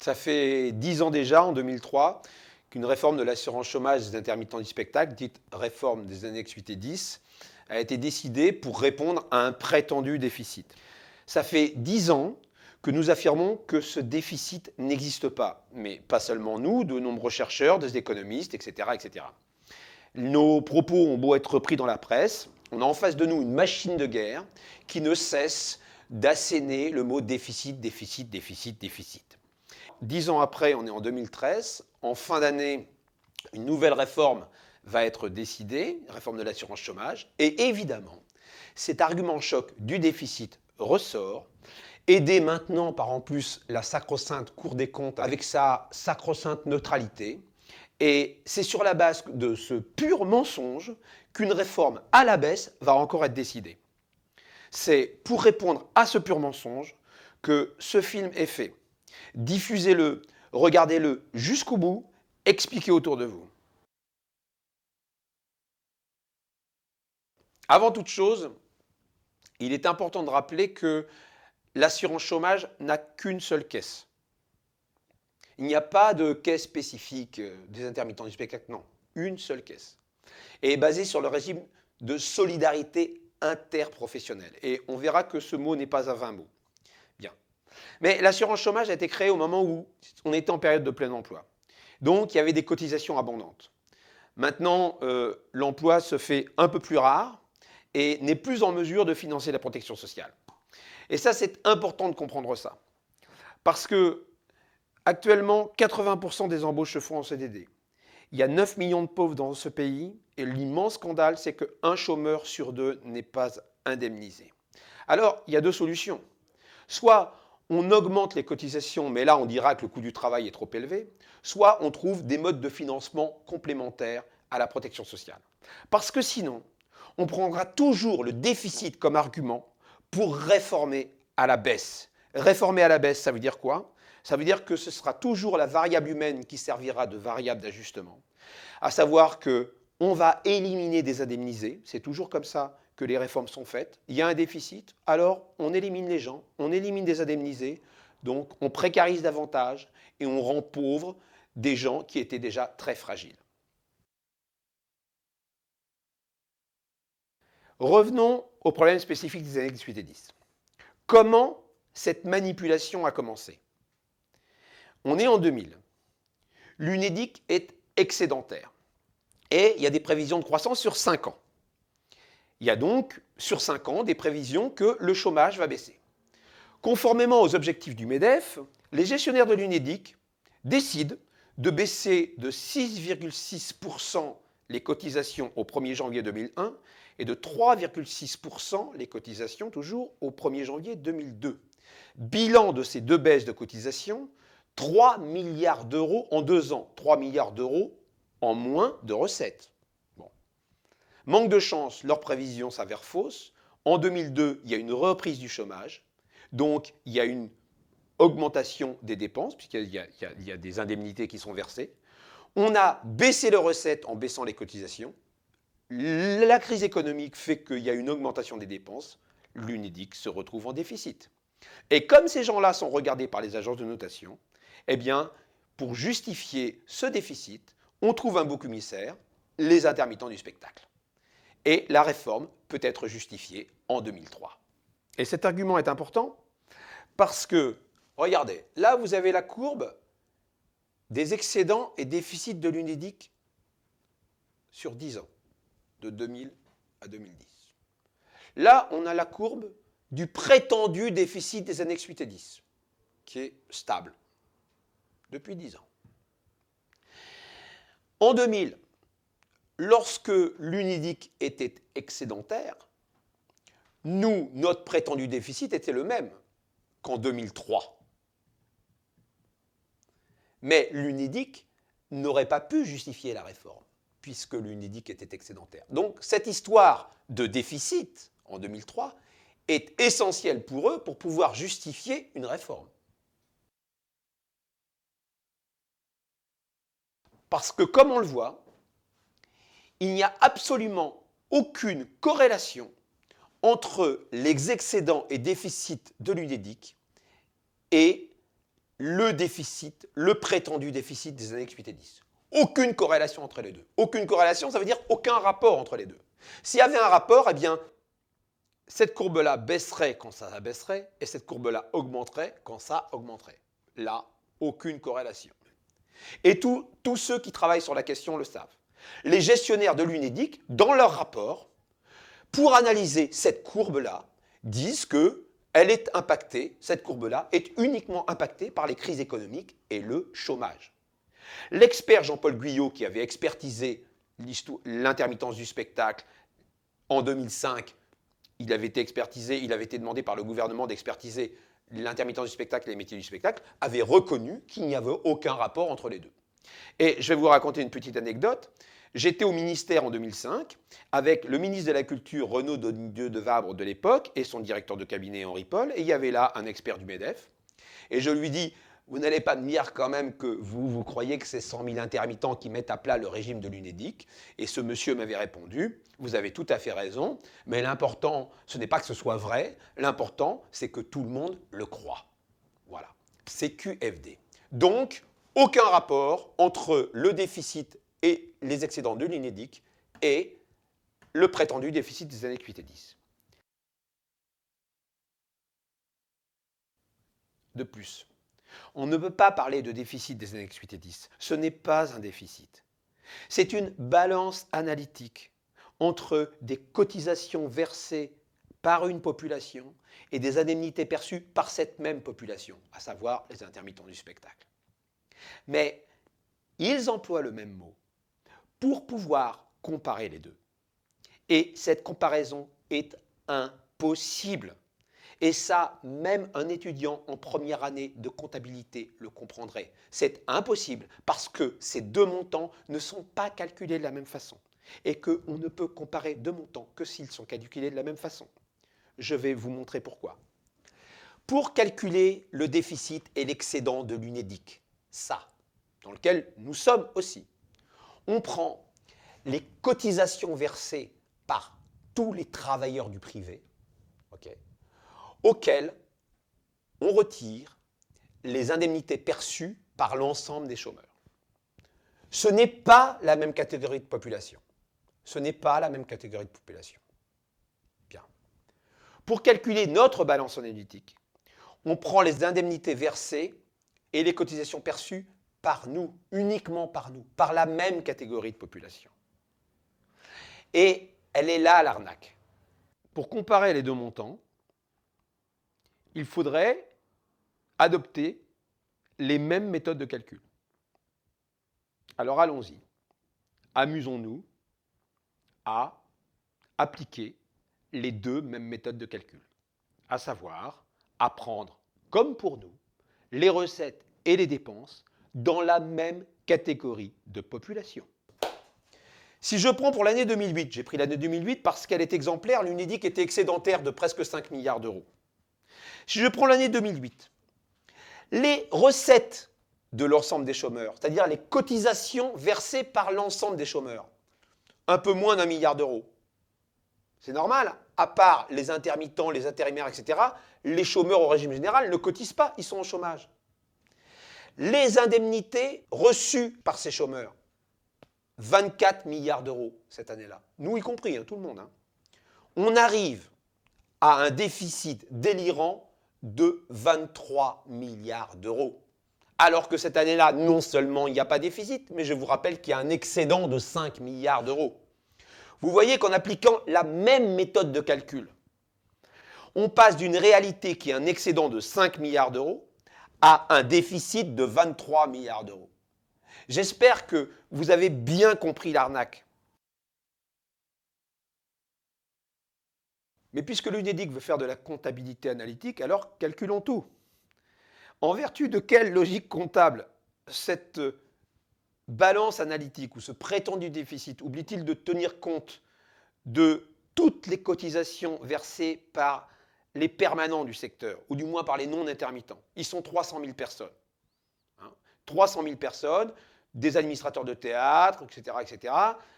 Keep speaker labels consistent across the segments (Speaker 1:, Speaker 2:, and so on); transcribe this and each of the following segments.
Speaker 1: Ça fait 10 ans déjà, en 2003, qu'une réforme de l'assurance chômage des intermittents du spectacle, dite réforme des annexes 8 et 10, a été décidée pour répondre à un prétendu déficit. Ça fait 10 ans que nous affirmons que ce déficit n'existe pas. Mais pas seulement nous, de nombreux chercheurs, des économistes, etc., etc. Nos propos ont beau être repris dans la presse, on a en face de nous une machine de guerre qui ne cesse d'asséner le mot déficit, déficit, déficit, déficit. 10 ans après, on est en 2013. En fin d'année, une nouvelle réforme va être décidée, réforme de l'assurance chômage. Et évidemment, cet argument choc du déficit ressort, aidé maintenant par en plus la sacro-sainte Cour des comptes avec sa sacro-sainte neutralité. Et c'est sur la base de ce pur mensonge qu'une réforme à la baisse va encore être décidée. C'est pour répondre à ce pur mensonge que ce film est fait. Diffusez-le, regardez-le jusqu'au bout, expliquez autour de vous. Avant toute chose, il est important de rappeler que l'assurance chômage n'a qu'une seule caisse. Il n'y a pas de caisse spécifique des intermittents du spectacle, non, une seule caisse. Et est basée sur le régime de solidarité interprofessionnelle. Et on verra que ce mot n'est pas à 20 mots. Bien. Mais l'assurance chômage a été créée au moment où on était en période de plein emploi. Donc il y avait des cotisations abondantes. Maintenant, l'emploi se fait un peu plus rare et n'est plus en mesure de financer la protection sociale. Et ça, c'est important de comprendre ça. Parce que actuellement, 80% des embauches se font en CDD. Il y a 9 millions de pauvres dans ce pays et l'immense scandale, c'est qu'un chômeur sur deux n'est pas indemnisé. Alors, il y a deux solutions. Soit on augmente les cotisations, mais là on dira que le coût du travail est trop élevé, soit on trouve des modes de financement complémentaires à la protection sociale. Parce que sinon, on prendra toujours le déficit comme argument pour réformer à la baisse. Réformer à la baisse, ça veut dire quoi ? Ça veut dire que ce sera toujours la variable humaine qui servira de variable d'ajustement. À savoir qu'on va éliminer des indemnisés, c'est toujours comme ça que les réformes sont faites. Il y a un déficit, alors on élimine les gens, on élimine des indemnisés, donc on précarise davantage et on rend pauvres des gens qui étaient déjà très fragiles. Revenons au problème spécifique des années 18 et 10. Comment cette manipulation a commencé ? On est en 2000. L'UNEDIC est excédentaire. Et il y a des prévisions de croissance sur 5 ans. Il y a donc, sur 5 ans, des prévisions que le chômage va baisser. Conformément aux objectifs du MEDEF, les gestionnaires de l'UNEDIC décident de baisser de 6,6% les cotisations au 1er janvier 2001 et de 3,6% les cotisations toujours au 1er janvier 2002. Bilan de ces deux baisses de cotisations, 3 milliards d'euros en 2 ans. 3 milliards d'euros en moins de recettes. Bon. Manque de chance, leurs prévisions s'avèrent fausses. En 2002, il y a une reprise du chômage. Donc, il y a une augmentation des dépenses, puisqu'il y a des indemnités qui sont versées. On a baissé les recettes en baissant les cotisations. La crise économique fait qu'il y a une augmentation des dépenses. L'UNEDIC se retrouve en déficit. Et comme ces gens-là sont regardés par les agences de notation, eh bien, pour justifier ce déficit, on trouve un bouc émissaire, les intermittents du spectacle. Et la réforme peut être justifiée en 2003. Et cet argument est important parce que, regardez, là vous avez la courbe des excédents et déficits de l'UNEDIC sur 10 ans, de 2000 à 2010. Là, on a la courbe du prétendu déficit des annexes 8 et 10, qui est stable depuis 10 ans. En 2000, lorsque l'UNEDIC était excédentaire, nous, notre prétendu déficit était le même qu'en 2003. Mais l'UNEDIC n'aurait pas pu justifier la réforme, puisque l'UNEDIC était excédentaire. Donc cette histoire de déficit en 2003 est essentielle pour eux pour pouvoir justifier une réforme. Parce que, comme on le voit, il n'y a absolument aucune corrélation entre les excédents et déficits de l'UNEDIC et le déficit, le prétendu déficit des années 8 et 10. Aucune corrélation entre les deux. Aucune corrélation, ça veut dire aucun rapport entre les deux. S'il y avait un rapport, eh bien, cette courbe-là baisserait quand ça baisserait et cette courbe-là augmenterait quand ça augmenterait. Là, aucune corrélation. Et tous ceux qui travaillent sur la question le savent. Les gestionnaires de l'Unédic, dans leur rapport, pour analyser cette courbe-là, disent que elle est impactée, cette courbe-là est uniquement impactée par les crises économiques et le chômage. L'expert Jean-Paul Guyot, qui avait expertisé l'intermittence du spectacle en 2005, il avait été demandé par le gouvernement d'expertiser l'intermittence du spectacle et les métiers du spectacle, avait reconnu qu'il n'y avait aucun rapport entre les deux. Et je vais vous raconter une petite anecdote. J'étais au ministère en 2005 avec le ministre de la Culture Renaud Dieu de Vabre de l'époque et son directeur de cabinet Henri Paul, et il y avait là un expert du MEDEF. Et je lui dis, vous n'allez pas me dire quand même que vous croyez que c'est 100 000 intermittents qui mettent à plat le régime de l'Unédic? Et ce monsieur m'avait répondu, vous avez tout à fait raison, mais l'important, ce n'est pas que ce soit vrai, l'important, c'est que tout le monde le croit. Voilà, c'est QFD. Donc, aucun rapport entre le déficit et les excédents de l'Unédic et le prétendu déficit des années 8 et 10. De plus, on ne peut pas parler de déficit des années 8 et 10. Ce n'est pas un déficit. C'est une balance analytique entre des cotisations versées par une population et des indemnités perçues par cette même population, à savoir les intermittents du spectacle. Mais ils emploient le même mot pour pouvoir comparer les deux. Et cette comparaison est impossible. Et ça, même un étudiant en première année de comptabilité le comprendrait. C'est impossible parce que ces deux montants ne sont pas calculés de la même façon et qu'on ne peut comparer deux montants que s'ils sont calculés de la même façon. Je vais vous montrer pourquoi. Pour calculer le déficit et l'excédent de l'Unédic, ça, dans lequel nous sommes aussi, on prend les cotisations versées par tous les travailleurs du privé, auxquels on retire les indemnités perçues par l'ensemble des chômeurs. Ce n'est pas la même catégorie de population. Ce n'est pas la même catégorie de population. Bien. Pour calculer notre balance analytique, on prend les indemnités versées et les cotisations perçues par nous, uniquement par nous, par la même catégorie de population. Et elle est là l'arnaque. Pour comparer les deux montants, il faudrait adopter les mêmes méthodes de calcul. Alors allons-y. Amusons-nous à appliquer les deux mêmes méthodes de calcul, à savoir à prendre, comme pour nous, les recettes et les dépenses dans la même catégorie de population. Si je prends pour l'année 2008, j'ai pris l'année 2008 parce qu'elle est exemplaire, l'Unédic était excédentaire de presque 5 milliards d'euros. Si je prends l'année 2008, les recettes de l'ensemble des chômeurs, c'est-à-dire les cotisations versées par l'ensemble des chômeurs, un peu moins d'1 milliard d'euros. C'est normal, à part les intermittents, les intérimaires, etc., les chômeurs au régime général ne cotisent pas, ils sont au chômage. Les indemnités reçues par ces chômeurs, 24 milliards d'euros cette année-là, nous y compris, tout le monde. On arrive à un déficit délirant de 23 milliards d'euros. Alors que cette année-là, non seulement il n'y a pas de déficit, mais je vous rappelle qu'il y a un excédent de 5 milliards d'euros. Vous voyez qu'en appliquant la même méthode de calcul, on passe d'une réalité qui est un excédent de 5 milliards d'euros à un déficit de 23 milliards d'euros. J'espère que vous avez bien compris l'arnaque. Mais puisque l'Unédic veut faire de la comptabilité analytique, alors calculons tout. En vertu de quelle logique comptable cette balance analytique ou ce prétendu déficit oublie-t-il de tenir compte de toutes les cotisations versées par les permanents du secteur, ou du moins par les non-intermittents? Ils sont 300 000 personnes. 300 000 personnes, des administrateurs de théâtre, etc., etc.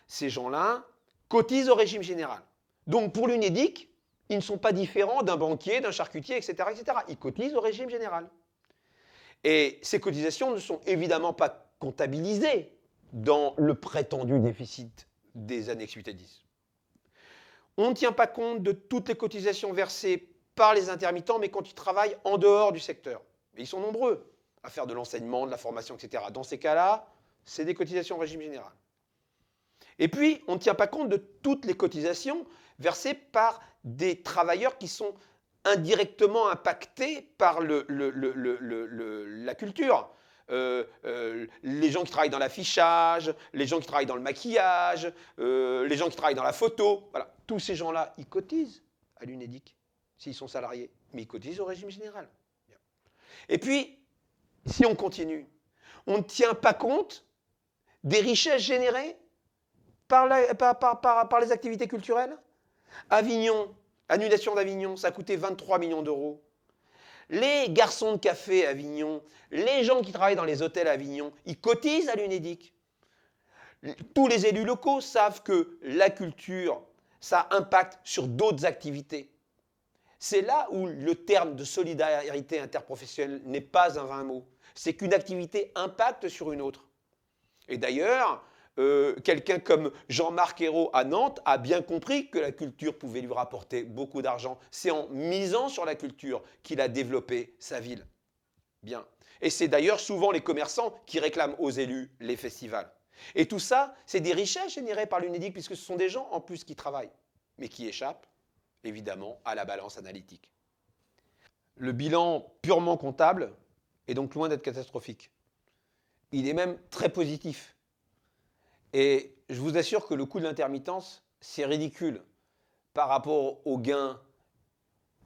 Speaker 1: Ces gens-là cotisent au régime général. Donc pour l'Unédic, ils ne sont pas différents d'un banquier, d'un charcutier, etc., etc. Ils cotisent au régime général. Et ces cotisations ne sont évidemment pas comptabilisées dans le prétendu déficit des annexes 8 et 10. On ne tient pas compte de toutes les cotisations versées par les intermittents, mais quand ils travaillent en dehors du secteur. Et ils sont nombreux à faire de l'enseignement, de la formation, etc. Dans ces cas-là, c'est des cotisations au régime général. Et puis, on ne tient pas compte de toutes les cotisations versées par des travailleurs qui sont indirectement impactés par la culture. Les gens qui travaillent dans l'affichage, les gens qui travaillent dans le maquillage, les gens qui travaillent dans la photo. Voilà. Tous ces gens-là, ils cotisent à l'UNEDIC s'ils sont salariés, mais ils cotisent au régime général. Et puis, si on continue, on ne tient pas compte des richesses générées par les activités culturelles. Avignon, annulation d'Avignon, ça a coûté 23 millions d'euros. Les garçons de café à Avignon, les gens qui travaillent dans les hôtels à Avignon, ils cotisent à l'UNEDIC. Tous les élus locaux savent que la culture, ça impacte sur d'autres activités. C'est là où le terme de solidarité interprofessionnelle n'est pas un vain mot. C'est qu'une activité impacte sur une autre. Et d'ailleurs, quelqu'un comme Jean-Marc Ayrault à Nantes a bien compris que la culture pouvait lui rapporter beaucoup d'argent. C'est en misant sur la culture qu'il a développé sa ville. Bien. Et c'est d'ailleurs souvent les commerçants qui réclament aux élus les festivals. Et tout ça, c'est des richesses générées par l'UNEDIC, puisque ce sont des gens en plus qui travaillent, mais qui échappent, évidemment, à la balance analytique. Le bilan purement comptable est donc loin d'être catastrophique. Il est même très positif. Et je vous assure que le coût de l'intermittence, c'est ridicule par rapport aux gains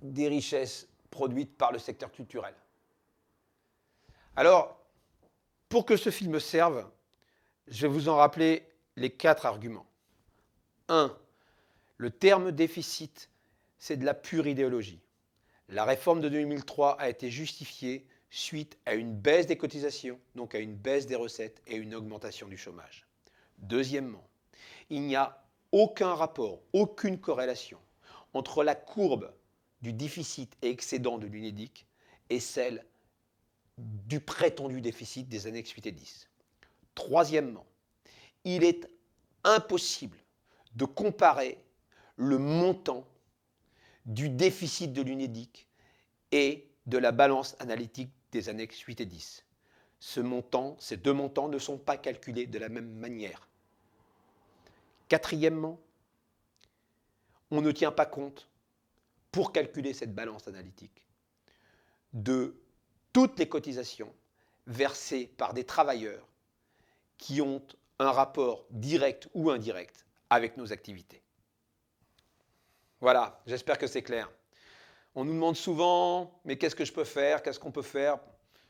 Speaker 1: des richesses produites par le secteur culturel. Alors, pour que ce film serve, je vais vous en rappeler les 4 arguments. 1. Le terme déficit, c'est de la pure idéologie. La réforme de 2003 a été justifiée suite à une baisse des cotisations, donc à une baisse des recettes et une augmentation du chômage. Deuxièmement, il n'y a aucun rapport, aucune corrélation entre la courbe du déficit et excédent de l'UNEDIC et celle du prétendu déficit des annexes 8 et 10. Troisièmement, il est impossible de comparer le montant du déficit de l'UNEDIC et de la balance analytique des annexes 8 et 10. Ces deux montants ne sont pas calculés de la même manière. Quatrièmement, on ne tient pas compte, pour calculer cette balance analytique, de toutes les cotisations versées par des travailleurs qui ont un rapport direct ou indirect avec nos activités. Voilà, j'espère que c'est clair. On nous demande souvent, mais qu'est-ce que je peux faire? Qu'est-ce qu'on peut faire?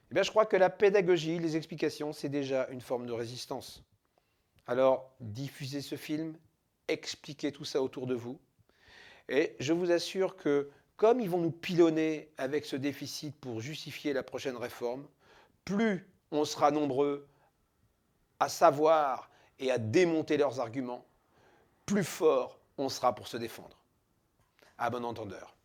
Speaker 1: Eh bien, je crois que la pédagogie, les explications, c'est déjà une forme de résistance. Alors, diffusez ce film, expliquez tout ça autour de vous. Et je vous assure que, comme ils vont nous pilonner avec ce déficit pour justifier la prochaine réforme, plus on sera nombreux à savoir et à démonter leurs arguments, plus fort on sera pour se défendre. À bon entendeur.